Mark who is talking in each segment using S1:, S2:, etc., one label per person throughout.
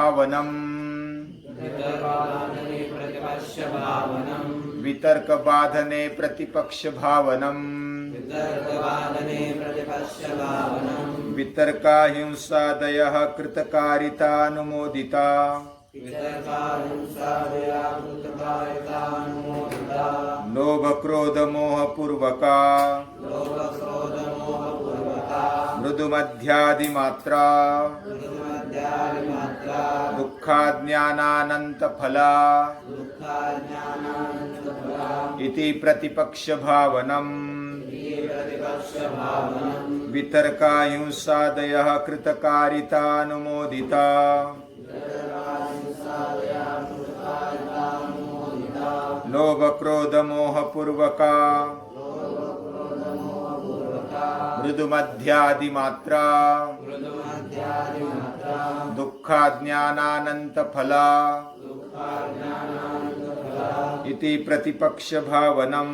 S1: भावनम वितर्क बाधने प्रतिपक्ष भावनम वितर्काहिंसादयः कृतकारितानुमोदिता लोभ क्रोध मोह पूर्वका मृदुमध्यादि मात्रा दुःखाज्ञानानंत फला इति प्रतिपक्ष भावनम वितर्काहिंसादयः कृतकारितानुमोदिता लोभ क्रोध मोह पूर्वका मृदुमध्यादि मात्रा दुःखाज्ञानानंत फला इति प्रतिपक्ष भावनम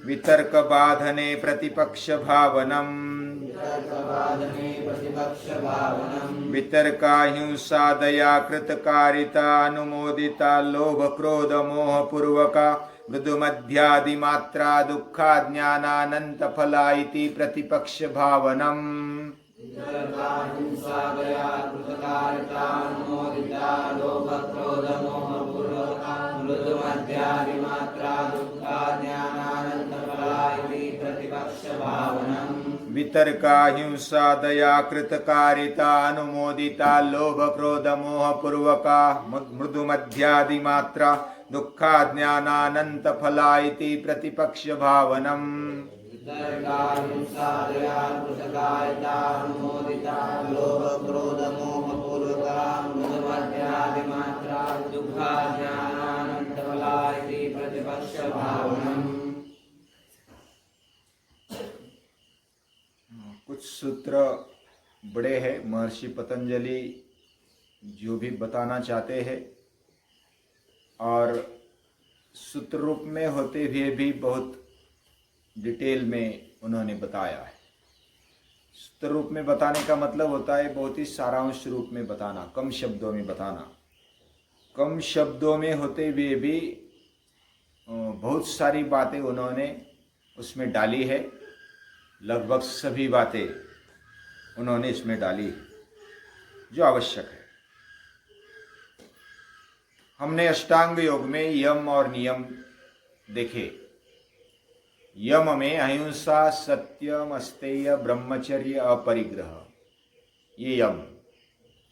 S1: वितर्क बाधने प्रतिपक्ष भावनम वितर्काहिंसादया कृतकारिता अनुमोदिता लोभ क्रोध मोह पूर्वका मृदुमध्यादि मात्रा दुःखाज्ञानानंत फला इति प्रतिपक्ष भावनम वितर्काहिंसादया कृतकारिता अनुमोदिता लोभ क्रोध मोह पूर्वका मृदुमध्यादि मात्रा दुःखाज्ञानानंत फला इति प्रतिपक्ष भावनम कुछ सूत्र बड़े हैं। महर्षि पतंजलि जो भी बताना चाहते हैं और सूत्र रूप में होते हुए भी बहुत डिटेल में उन्होंने बताया है। सूत्र रूप में बताने का मतलब होता है बहुत ही सारांश रूप में बताना, कम शब्दों में बताना। कम शब्दों में होते हुए भी बहुत सारी बातें उन्होंने उसमें डाली है। लगभग सभी बातें उन्होंने इसमें डाली है जो आवश्यक है। हमने अष्टांग योग में यम और नियम देखे। यम में अहिंसा, सत्यम, अस्तेय, ब्रह्मचर्य, अपरिग्रह, ये यम।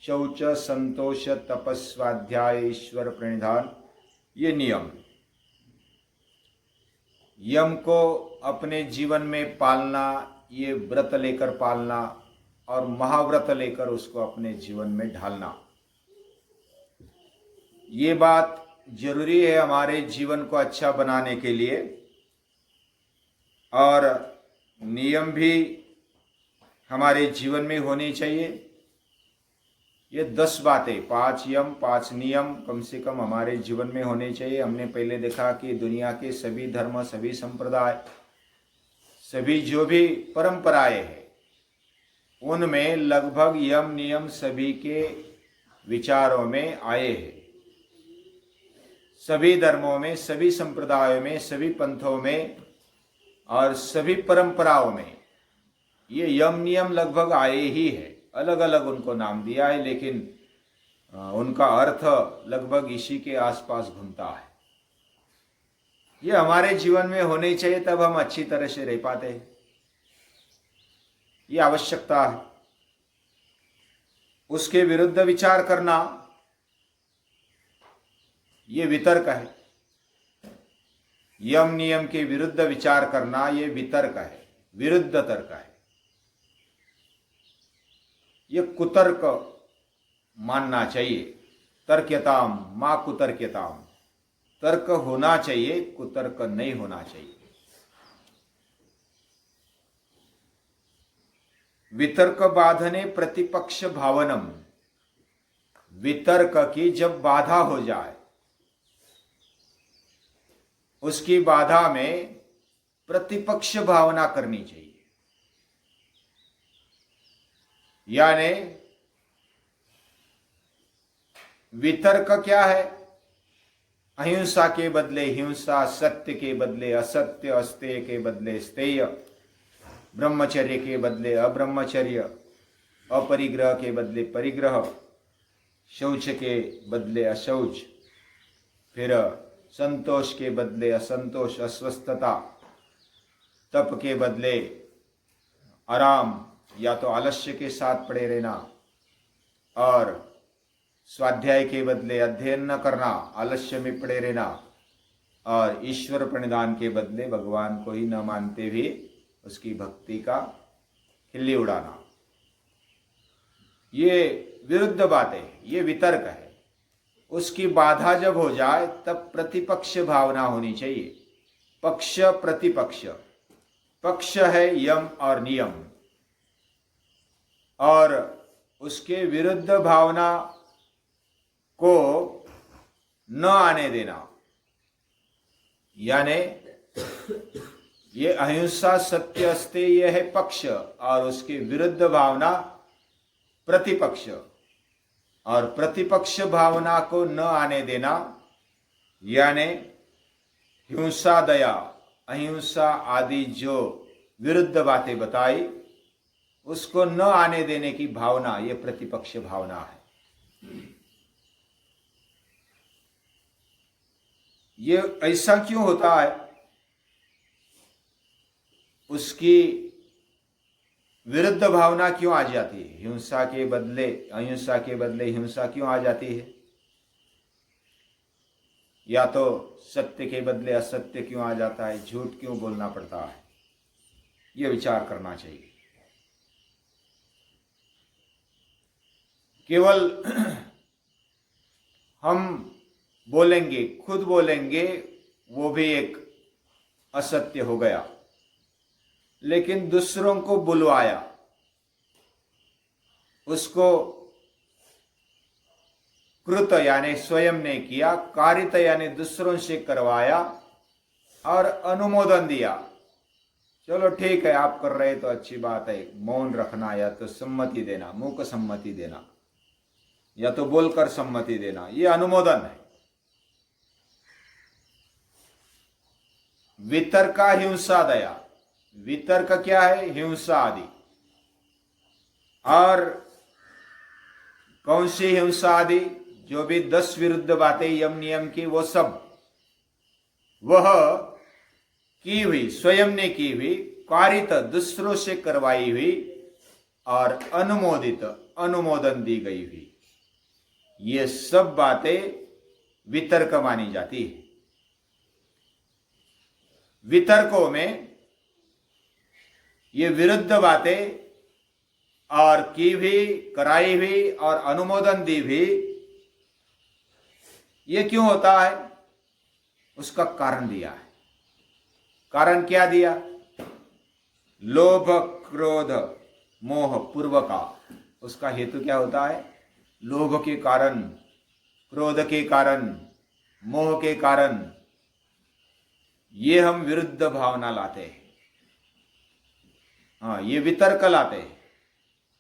S1: शौच, संतोष, तपस्वाध्याय, ईश्वर प्रणिधान, ये नियम। यम को अपने जीवन में पालना, ये व्रत लेकर पालना और महाव्रत लेकर उसको अपने जीवन में ढालना, ये बात जरूरी है हमारे जीवन को अच्छा बनाने के लिए। और नियम भी हमारे जीवन में होनी चाहिए। ये 10 बातें, 5 यम 5 नियम कम से कम हमारे जीवन में होने चाहिए। हमने पहले देखा कि दुनिया के सभी धर्म, सभी संप्रदाय, सभी जो भी परंपराएं हैं उनमें लगभग यम नियम सभी के विचारों में आए हैं। सभी धर्मों में, सभी संप्रदायों में, सभी पंथों में और सभी परंपराओं में ये यम नियम लगभग आए ही है। अलग अलग उनको नाम दिया है लेकिन उनका अर्थ लगभग इसी के आसपास घूमता है। ये हमारे जीवन में होने चाहिए, तब हम अच्छी तरह से रह पाते हैं। ये आवश्यकता है। उसके विरुद्ध विचार करना ये वितर्क है। यम नियम के विरुद्ध विचार करना ये वितर्क है, विरुद्ध तर्क है। ये कुतर्क मानना चाहिए। तर्क्यताम मां कुतर्क्यताम, तर्क होना चाहिए, कुतर्क नहीं होना चाहिए। वितर्क बाधने प्रतिपक्ष भावनम, वितर्क की जब बाधा हो जाए, उसकी बाधा में प्रतिपक्ष भावना करनी चाहिए। यानी वितर्क क्या है? अहिंसा के बदले हिंसा, सत्य के बदले असत्य, अस्तेय के बदले स्तेय, ब्रह्मचर्य के बदले अब्रह्मचर्य, अपरिग्रह के बदले परिग्रह, शौच के बदले अशौच, फिर संतोष के बदले असंतोष, अस्वस्थता, तप के बदले आराम या तो आलस्य के साथ पड़े रहना, और स्वाध्याय के बदले अध्ययन न करना, आलस्य में पड़े रहना, और ईश्वर प्रणिधान के बदले भगवान को ही न मानते हुए उसकी भक्ति का खिल्ली उड़ाना। ये विरुद्ध बातें, ये वितर्क है। उसकी बाधा जब हो जाए तब प्रतिपक्ष भावना होनी चाहिए। पक्ष प्रतिपक्ष, पक्ष है यम और नियम, और उसके विरुद्ध भावना को न आने देना। यानी ये अहिंसा सत्य अस्तेय यह है पक्ष, और उसके विरुद्ध भावना प्रतिपक्ष, और प्रतिपक्ष भावना को न आने देना। यानी हिंसा, दया, अहिंसा आदि जो विरुद्ध बातें बताई उसको न आने देने की भावना, ये प्रतिपक्ष भावना है। ये ऐसा क्यों होता है? उसकी विरुद्ध भावना क्यों आ जाती है? हिंसा के बदले अहिंसा के बदले हिंसा क्यों आ जाती है? या तो सत्य के बदले असत्य क्यों आ जाता है? झूठ क्यों बोलना पड़ता है? यह विचार करना चाहिए। केवल हम बोलेंगे, खुद बोलेंगे, वो भी एक असत्य हो गया। लेकिन दूसरों को बुलवाया, उसको कृत यानी स्वयं ने किया, कारित यानी दूसरों से करवाया और अनुमोदन दिया। चलो ठीक है, आप कर रहे तो अच्छी बात है। मौन रखना या तो सम्मति देना, मूक सम्मति देना, या तो बोलकर सम्मति देना, ये अनुमोदन है। वितर्क हिंसा दया, वितर्क क्या है? हिंसा आदि। और कौन सी हिंसा आदि? जो भी 10 विरुद्ध बातें यम नियम की, वो सब वह की हुई, स्वयं ने की हुई, कारित दूसरों से करवाई हुई, और अनुमोदित अनुमोदन दी गई हुई, ये सब बातें वितर्क मानी जाती है। वितर्कों में ये विरुद्ध बातें और की भी, कराई हुई और अनुमोदन दी भी, ये क्यों होता है? उसका कारण दिया है। कारण क्या दिया? लोभ, क्रोध, मोह पूर्व का। उसका हेतु क्या होता है? लोभ के कारण, क्रोध के कारण, मोह के कारण ये हम विरुद्ध भावना लाते हैं। हाँ, ये वितर्क लाते हैं।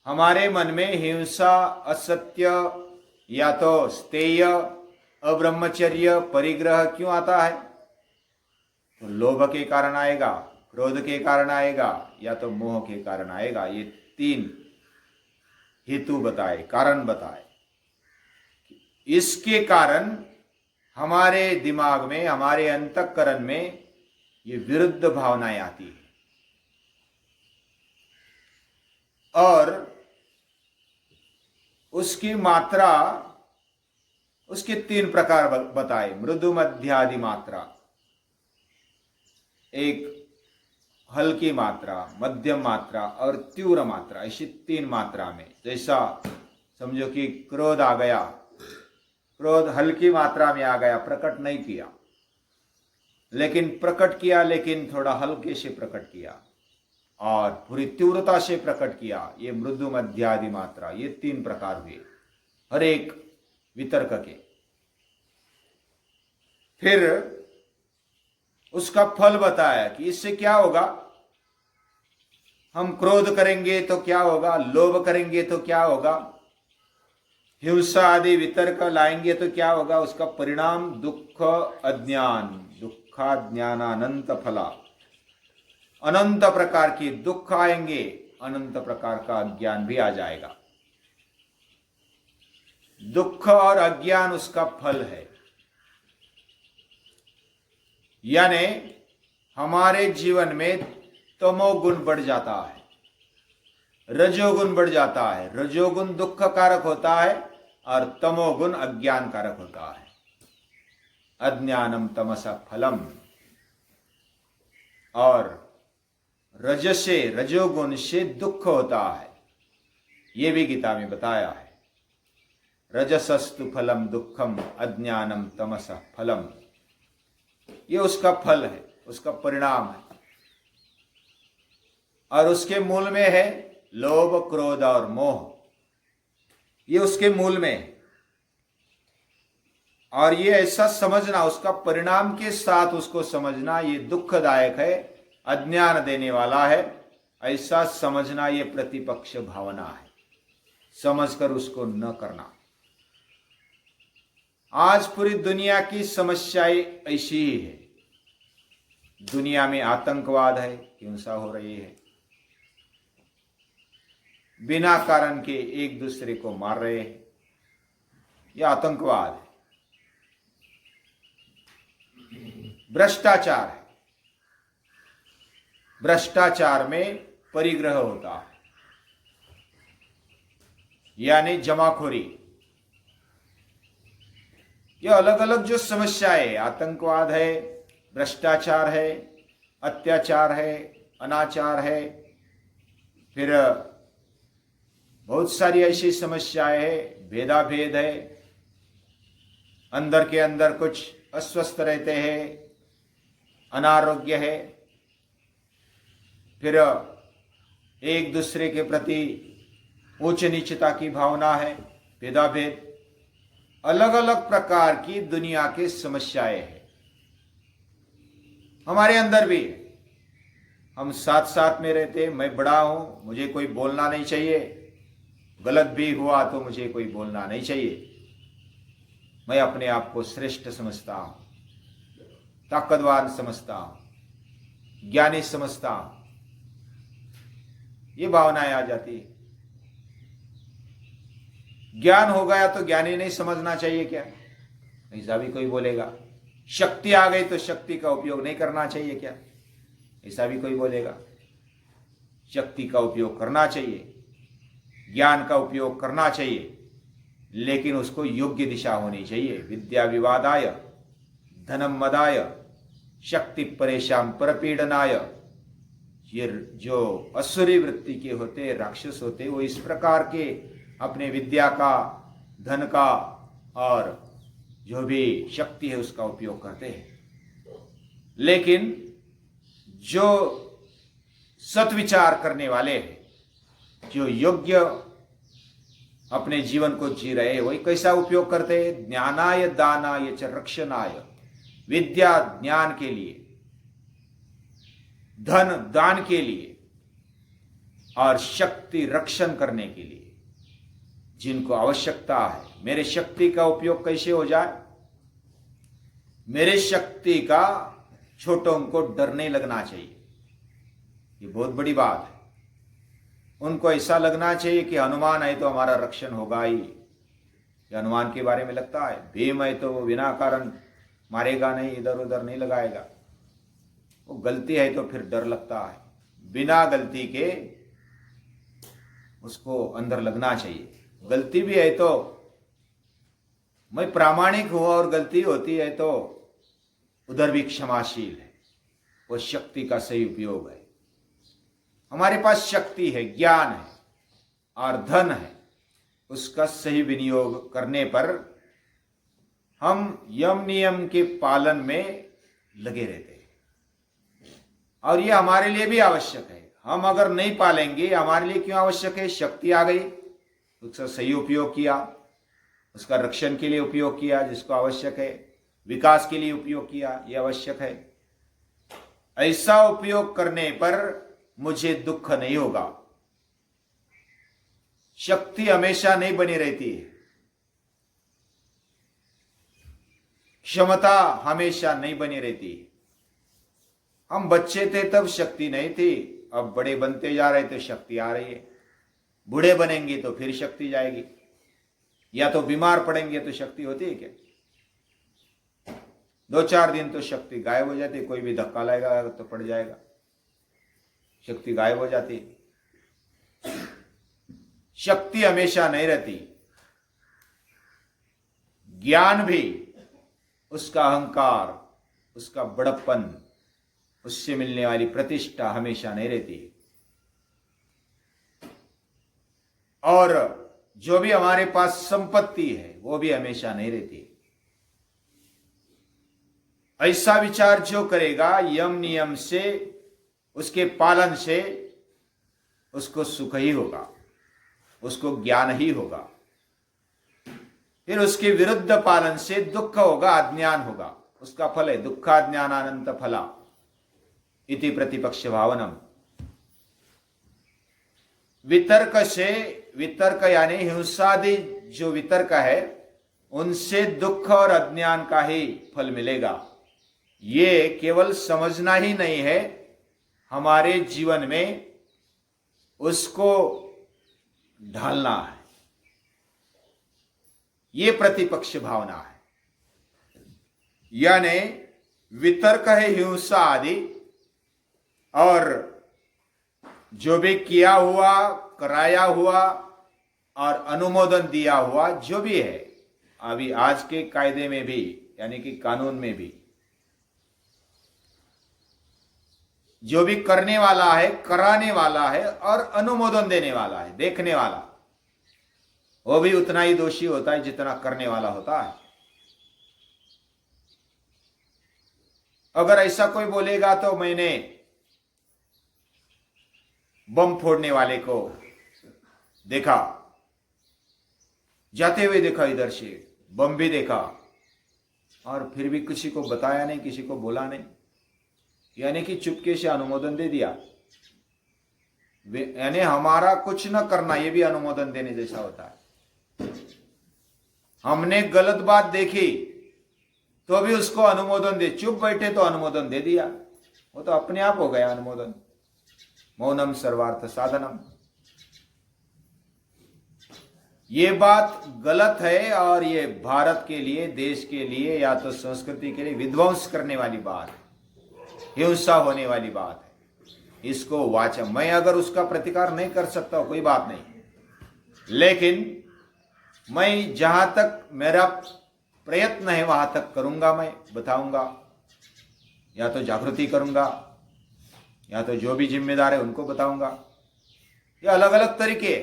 S1: हमारे मन में हिंसा, असत्य, या तो स्तेय, अब्रह्मचर्य, परिग्रह क्यों आता है? तो लोभ के कारण आएगा, क्रोध के कारण आएगा, या तो मोह के कारण आएगा। ये 3 हेतु बताए, कारण बताए। इसके कारण हमारे दिमाग में, हमारे अंतःकरण में ये विरुद्ध भावनाएं आती है। और उसकी मात्रा, उसके 3 प्रकार बताए, मृदु, मध्यादि मात्रा। एक हल्की मात्रा, मध्यम मात्रा और तीव्र मात्रा, ऐसी 3 मात्रा में। जैसा समझो कि क्रोध आ गया, क्रोध हल्की मात्रा में आ गया, प्रकट नहीं किया, लेकिन प्रकट किया, लेकिन थोड़ा हल्के से प्रकट किया, और पूरी तीव्रता से प्रकट किया। ये मृदु, मध्यादि मात्रा, ये 3 प्रकार हुए हर एक वितर्क के। फिर उसका फल बताया कि इससे क्या होगा। हम क्रोध करेंगे तो क्या होगा, लोभ करेंगे तो क्या होगा, हिंसा आदि वितर्क लाएंगे तो क्या होगा? उसका परिणाम दुख अज्ञान, दुखाज्ञान अनंत फला, अनंत प्रकार की दुख आएंगे, अनंत प्रकार का अज्ञान भी आ जाएगा। दुख और अज्ञान उसका फल है। यानी हमारे जीवन में तमोगुण बढ़ जाता है, रजोगुण बढ़ जाता है। रजोगुण दुख कारक होता है और तमोगुण अज्ञान कारक होता है। अज्ञानम तमसा फलम। और रजसे, रजोगुण से दुख होता है, यह भी गीता में बताया है। रजसस्तु फलम दुखम अज्ञानम तमसा फलम। ये उसका फल है, उसका परिणाम है। और उसके मूल में है लोभ, क्रोध और मोह। ये उसके मूल में है। और ये ऐसा समझना, उसका परिणाम के साथ उसको समझना, ये दुखदायक है, अज्ञान देने वाला है, ऐसा समझना ये प्रतिपक्ष भावना है। समझकर उसको न करना। आज पूरी दुनिया की समस्याएं ऐसी ही है। दुनिया में आतंकवाद है, हिंसा हो रही है, बिना कारण के एक दूसरे को मार रहे हैं, यह आतंकवाद है। भ्रष्टाचार है, भ्रष्टाचार में परिग्रह होता है, यानी जमाखोरी। ये अलग अलग जो समस्याएं है, आतंकवाद है, भ्रष्टाचार है, अत्याचार है, अनाचार है, फिर बहुत सारी ऐसी समस्याएं है, भेदाभेद है, अंदर के अंदर कुछ अस्वस्थ रहते हैं, अनारोग्य है, फिर एक दूसरे के प्रति उच्च नीचता की भावना है, भेदाभेद, अलग अलग प्रकार की दुनिया की समस्याएं हैं। हमारे अंदर भी हम साथ साथ में रहते, मैं बड़ा हूं, मुझे कोई बोलना नहीं चाहिए, गलत भी हुआ तो मुझे कोई बोलना नहीं चाहिए, मैं अपने आप को श्रेष्ठ समझता हूं, ताकतवान समझता हूं, ज्ञानी समझता हूं, ये भावनाएं आ जाती है। ज्ञान हो गया तो ज्ञानी नहीं समझना चाहिए क्या? ऐसा भी कोई बोलेगा। शक्ति आ गई तो शक्ति का उपयोग नहीं करना चाहिए क्या? ऐसा भी कोई बोलेगा। शक्ति का उपयोग करना चाहिए, ज्ञान का उपयोग करना चाहिए, लेकिन उसको योग्य दिशा होनी चाहिए। विद्या विवादाय धनम मदाय शक्ति परेशान परपीडनाय। ये जो असुरी वृत्ति के होते, राक्षस होते, वो इस प्रकार के अपने विद्या का, धन का और जो भी शक्ति है उसका उपयोग करते हैं। लेकिन जो सत्विचार करने वाले हैं, जो योग्य अपने जीवन को जी रहे, वही कैसा उपयोग करते हैं? ज्ञानाय दानाय च रक्षणाय। विद्या ज्ञान के लिए, धन दान के लिए और शक्ति रक्षण करने के लिए, जिनको आवश्यकता है। मेरे शक्ति का उपयोग कैसे हो जाए? मेरे शक्ति का छोटों को डर नहीं लगना चाहिए, ये बहुत बड़ी बात है। उनको ऐसा लगना चाहिए कि हनुमान है तो हमारा रक्षण होगा ही। ये हनुमान के बारे में लगता है। भीम है तो वो बिना कारण मारेगा नहीं, इधर उधर नहीं लगाएगा। वो गलती है तो फिर डर लगता है। बिना गलती के उसको अंदर लगना चाहिए। गलती भी है तो मैं प्रामाणिक हूं, और गलती होती है तो उधर भी क्षमाशील है। वो शक्ति का सही उपयोग है। हमारे पास शक्ति है, ज्ञान है और धन है, उसका सही विनियोग करने पर हम यम नियम के पालन में लगे रहते हैं। और ये हमारे लिए भी आवश्यक है। हम अगर नहीं पालेंगे, हमारे लिए क्यों आवश्यक है? शक्ति आ गई, उसका सही उपयोग किया, उसका रक्षण के लिए उपयोग किया जिसको आवश्यक है, विकास के लिए उपयोग किया, यह आवश्यक है। ऐसा उपयोग करने पर मुझे दुख नहीं होगा। शक्ति हमेशा नहीं बनी रहती है। क्षमता हमेशा नहीं बनी रहती। हम बच्चे थे तब शक्ति नहीं थी, अब बड़े बनते जा रहे तो शक्ति आ रही है। बूढ़े बनेंगे तो फिर शक्ति जाएगी, या तो बीमार पड़ेंगे तो शक्ति होती है क्या? 2-4 दिन तो शक्ति गायब हो जाती है, कोई भी धक्का लगेगा तो पड़ जाएगा, शक्ति गायब हो जाती है। शक्ति हमेशा नहीं रहती। ज्ञान भी, उसका अहंकार, उसका बड़प्पन, उससे मिलने वाली प्रतिष्ठा हमेशा नहीं रहती। और जो भी हमारे पास संपत्ति है वो भी हमेशा नहीं रहती। ऐसा विचार जो करेगा यम नियम से, उसके पालन से उसको सुख ही होगा, उसको ज्ञान ही होगा। फिर उसके विरुद्ध पालन से दुख होगा, अज्ञान होगा। उसका फल है दुःखाज्ञानानंत फला इति प्रतिपक्ष भावनम। वितर्क से, वितर्क यानी हिंसादि जो वितर्क है, उनसे दुख और अज्ञान का ही फल मिलेगा। ये केवल समझना ही नहीं है, हमारे जीवन में उसको ढालना है। ये प्रतिपक्ष भावना है। यानी वितर्क है हिंसा आदि, और जो भी किया हुआ, कराया हुआ और अनुमोदन दिया हुआ जो भी है, अभी आज के कायदे में भी, यानी कि कानून में भी, जो भी करने वाला है, कराने वाला है और अनुमोदन देने वाला है, देखने वाला, वो भी उतना ही दोषी होता है जितना करने वाला होता है। अगर ऐसा कोई बोलेगा तो मैंने बम फोड़ने वाले को देखा, जाते हुए देखा, इधर से बम भी देखा, और फिर भी किसी को बताया नहीं, किसी को बोला नहीं, यानी कि चुपके से अनुमोदन दे दिया। यानी हमारा कुछ न करना, ये भी अनुमोदन देने जैसा होता है। हमने गलत बात देखी तो भी उसको अनुमोदन दे, चुप बैठे तो अनुमोदन दे दिया, वो तो अपने आप हो गया अनुमोदन। मौनम सर्वार्थ साधनम। ये बात गलत है, और ये भारत के लिए, देश के लिए, या तो संस्कृति के लिए विध्वंस करने वाली बात है, हिंसा होने वाली बात है। इसको वाचा, मैं अगर उसका प्रतिकार नहीं कर सकता कोई बात नहीं, लेकिन मैं जहां तक मेरा प्रयत्न है वहां तक करूंगा, मैं बताऊंगा, या तो जागृति करूंगा, या तो जो भी जिम्मेदार है उनको बताऊंगा। ये अलग अलग तरीके।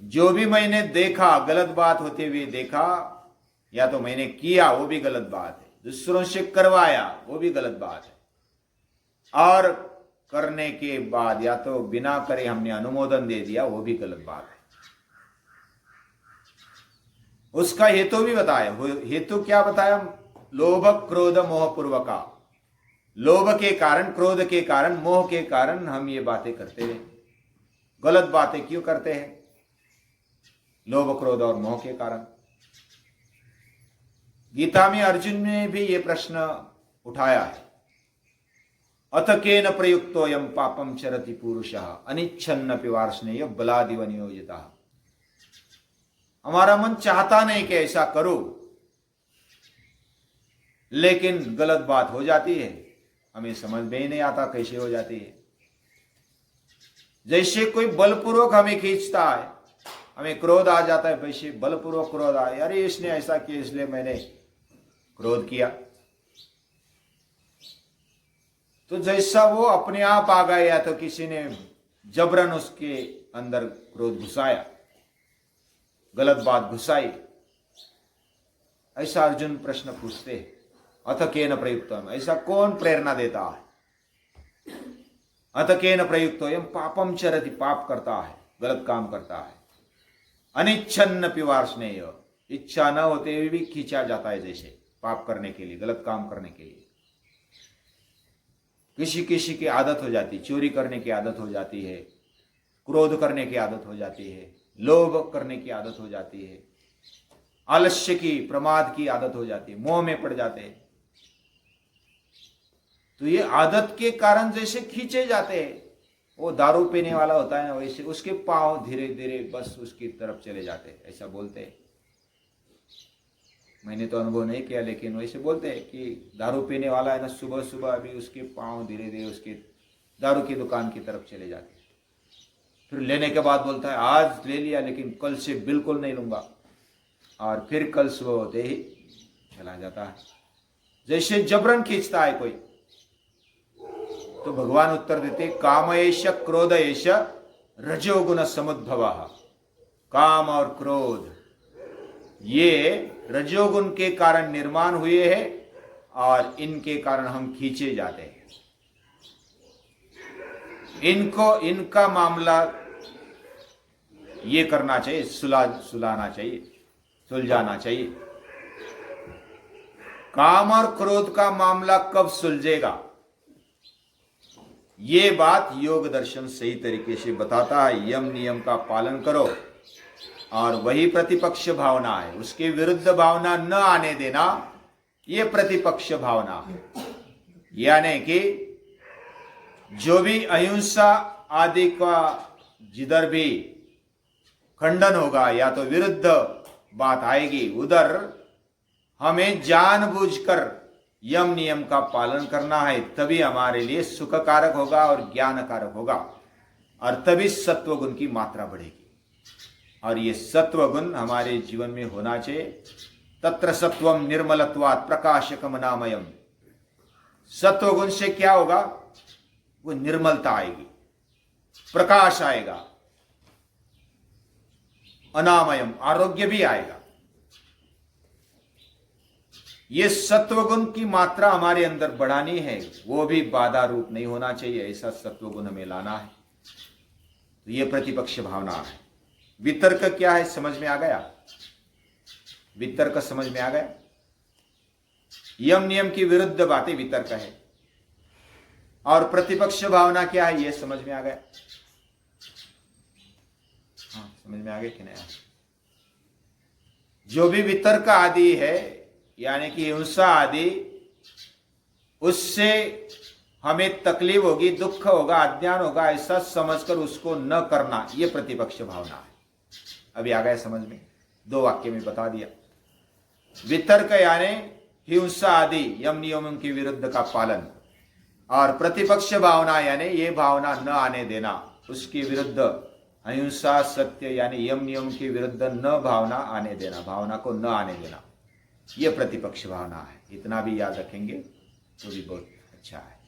S1: जो भी मैंने देखा, गलत बात होते हुए देखा, या तो मैंने किया, वो भी गलत बात है, दूसरों से करवाया, वो भी गलत बात है, और करने के बाद या तो बिना करे हमने अनुमोदन दे दिया, वो भी गलत बात है। उसका हेतु भी बताया। हेतु क्या बताया? लोभ क्रोध मोह पूर्वका। लोभ के कारण, क्रोध के कारण, मोह के कारण हम ये बातें करते हैं। गलत बातें क्यों करते हैं? लोभ क्रोध और मोह के कारण। गीता में अर्जुन ने भी ये प्रश्न उठाया है, अथ केन प्रयुक्तोयम पापम चरति पुरुषः अनिच्छन्नपि वार्ष्णेय बलादिव नियोजितः। हमारा मन चाहता नहीं कि ऐसा करो, लेकिन गलत बात हो जाती है, हमें समझ में ही नहीं आता कैसे हो जाती है। जैसे कोई बलपूर्वक हमें खींचता है, हमें क्रोध आ जाता है, वैसे बलपूर्वक क्रोध आए, अरे इसने ऐसा किया इसलिए मैंने क्रोध किया। तो जैसा वो अपने आप आ गया, या तो किसी ने जबरन उसके अंदर क्रोध घुसाया, गलत बात घुसाई, ऐसा अर्जुन प्रश्न पूछते हैं, अथ केन प्रयुक्तम, ऐसा कौन प्रेरणा देता है? अथ केन प्रयुक्तोयम पापम चरति, पाप करता है, गलत काम करता है। अनिच्छन्नपि वार्ष्णेय, इच्छा न होते हुए भी खींचा जाता है, जैसे पाप करने के लिए, गलत काम करने के लिए। किसी किसी की आदत हो जाती, चोरी करने की आदत हो जाती है, क्रोध करने की आदत हो जाती है, लोभ करने की आदत हो जाती है, आलस्य की, प्रमाद की आदत हो जाती है, मोह में पड़ जाते हैं। तो ये आदत के कारण जैसे खींचे जाते हैं, वो दारू पीने वाला होता है ना, वैसे उसके पांव धीरे धीरे बस उसकी तरफ चले जाते हैं, ऐसा बोलते हैं। मैंने तो अनुभव नहीं किया, लेकिन वैसे बोलते हैं कि दारू पीने वाला है ना, सुबह सुबह अभी उसके पांव धीरे धीरे उसके दारू की दुकान की तरफ चले जाते हैं। फिर लेने के बाद बोलता है आज ले लिया लेकिन कल से बिल्कुल नहीं लूंगा, और फिर कल सुबह होते ही चला जाता है, जैसे जबरन खींचता है कोई। तो भगवान उत्तर देते, कामयेश क्रोधयेश रजोगुण समुद्भव। काम और क्रोध ये रजोगुण के कारण निर्माण हुए हैं, और इनके कारण हम खींचे जाते हैं। इनका मामला ये करना चाहिए, सुलाना चाहिए, सुलझाना चाहिए। काम और क्रोध का मामला कब सुलझेगा, ये बात योग दर्शन सही तरीके से बताता है। यम नियम का पालन करो, और वही प्रतिपक्ष भावना है, उसके विरुद्ध भावना न आने देना, ये प्रतिपक्ष भावना है। यानी कि जो भी अहिंसा आदि का जिधर भी खंडन होगा या तो विरुद्ध बात आएगी, उधर हमें जानबूझकर यम नियम का पालन करना है, तभी हमारे लिए सुखकारक होगा और ज्ञानकारक होगा, और तभी सत्वगुण की मात्रा बढ़ेगी। और ये सत्वगुण हमारे जीवन में होना चाहिए। तत्र सत्वम निर्मलत्वात् प्रकाशकम नामयम। सत्वगुण से क्या होगा, वो निर्मलता आएगी, प्रकाश आएगा, अनामयम आरोग्य भी आएगा। ये सत्वगुण की मात्रा हमारे अंदर बढ़ानी है, वो भी बाधा रूप नहीं होना चाहिए, ऐसा सत्वगुण हमें लाना है। तो ये प्रतिपक्ष भावना है। वितर्क क्या है, समझ में आ गया? वितर्क समझ में आ गया? यम नियम की विरुद्ध बातें वितर्क है, और प्रतिपक्ष भावना क्या है, ये समझ में आ गया? हाँ, समझ में आ गया कि नहीं? जो भी वितर्क आदि है, यानी कि हिंसा आदि, उससे हमें तकलीफ होगी, दुख होगा, अज्ञान होगा, ऐसा समझकर उसको न करना, यह प्रतिपक्ष भावना है। अभी आ गया समझ में? 2 वाक्य में बता दिया। वितर्क यानी हिंसा आदि यम नियमों के विरुद्ध का पालन, और प्रतिपक्ष भावना यानी ये भावना न आने देना, उसके विरुद्ध अहिंसा सत्य यानी यम नियम के विरुद्ध न भावना आने देना, भावना को न आने देना, यह प्रतिपक्ष भावना है। इतना भी याद रखेंगे तो भी बहुत अच्छा है।